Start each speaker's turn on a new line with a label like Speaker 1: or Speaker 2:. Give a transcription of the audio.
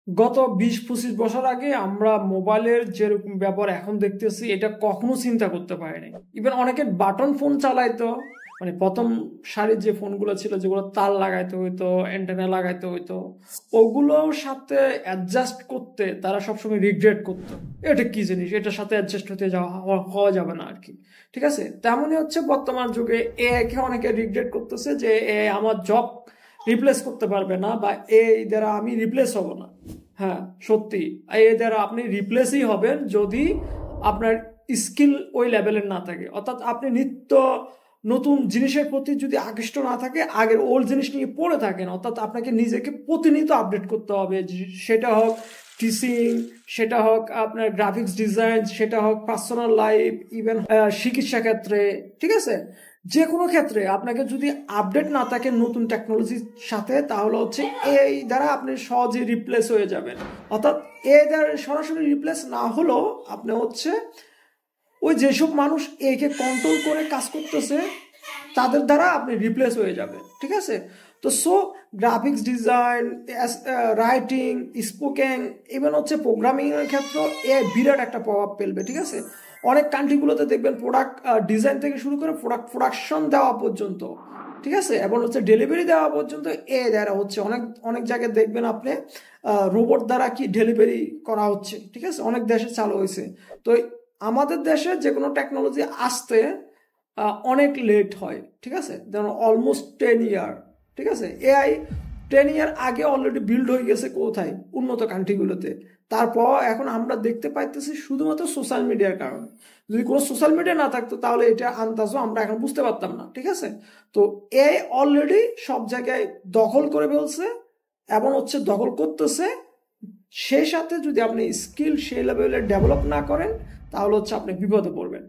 Speaker 1: গত ২০-২৫ বছর আগে আমরা মোবাইলের যেরকম ব্যবহার এখন দেখতেছি এটা কখনো চিন্তা করতে পারিনি। ইভেন অনেকে বাটন ফোন চালাইতো, মানে প্রথম সারির যে ফোনগুলো ছিল যেগুলো তার লাগাইতে হইতো, অ্যান্টেনা লাগাইতে হইতো, ওগুলোর সাথে অ্যাডজাস্ট করতে তারা সবসময় রিগ্রেট করতো। এটা কি জিনিস, এটার সাথে অ্যাডজাস্ট হতে হওয়া যাবে না আর কি। ঠিক আছে, তেমনই হচ্ছে বর্তমান যুগে এআই কে অনেকে রিগ্রেট করতেছে যে আমার জব রিপ্লেস করতে পারবে না, বা এই দ্বারা আমি রিপ্লেস হব না। হ্যাঁ, সত্যি এই দ্বারা আপনি রিপ্লেসই হবেন যদি আপনার স্কিল ওই লেভেলের না থাকে, অর্থাৎ আপনি নিত্য নতুন জিনিসের প্রতি যদি আকৃষ্ট না থাকে, আগের ওল্ড জিনিস নিয়ে পড়ে থাকেন, অর্থাৎ আপনাকে নিজেকে প্রতিনিয়ত আপডেট করতে হবে। সেটা হোক টিচিং, সেটা হোক আপনার গ্রাফিক্স ডিজাইন, সেটা হোক পার্সোনাল লাইফ, ইভেন চিকিৎসা ক্ষেত্রে। ঠিক আছে, যে কোনো ক্ষেত্রে আপনাকে যদি আপডেট না থাকে নতুন টেকনোলজির সাথে, তাহলে হচ্ছে এই দ্বারা আপনি সহজে রিপ্লেস হয়ে যাবেন। অর্থাৎ এই দ্বারা সরাসরি রিপ্লেস না হলেও আপনি হচ্ছে ওই যেসব মানুষ একে কন্ট্রোল করে কাজ করতেছে তাদের দ্বারা আপনি রিপ্লেস হয়ে যাবেন। ঠিক আছে, তো graphics design, writing, spoken, even হচ্ছে প্রোগ্রামিং এর ক্ষেত্রে এ বিরাট একটা প্রভাব ফেলবে। ঠিক আছে, অনেক কান্ট্রিগুলোতে দেখবেন প্রোডাক্ট ডিজাইন থেকে শুরু করে প্রোডাক্ট প্রোডাকশন দেওয়া পর্যন্ত, ঠিক আছে, এবং হচ্ছে ডেলিভারি দেওয়া পর্যন্ত এ দ্বারা হচ্ছে। অনেক অনেক জায়গায় দেখবেন আপনি রোবট দ্বারা কি ডেলিভারি করা হচ্ছে। ঠিক আছে, অনেক দেশে চালু হয়েছে। তো আমাদের দেশে যে কোনো টেকনোলজি আসতে অনেক লেট হয়। ঠিক আছে, যেমন অলমোস্ট 10 ইয়ার। ঠিক আছে, এআই 10 ইয়ার আগে অলরেডি বিল্ড হয়ে গেছে কোথায়, উন্নত কান্ট্রিগুলোতে। তারপর এখন আমরা দেখতে পাইতেছি শুধুমাত্র সোশ্যাল মিডিয়ার কারণে। যদি কোনো সোশ্যাল মিডিয়া না থাকতো তাহলে এটা আন্দাজও আমরা এখন বুঝতে পারতাম না। ঠিক আছে, তো এআই অলরেডি সব জায়গায় দখল করে ফেলছে এবং হচ্ছে দখল করতেছে। সেই সাথে যদি আপনি স্কিল সেই লেভেলে ডেভেলপ না করেন তাহলে হচ্ছে আপনি বিপদে পড়বেন।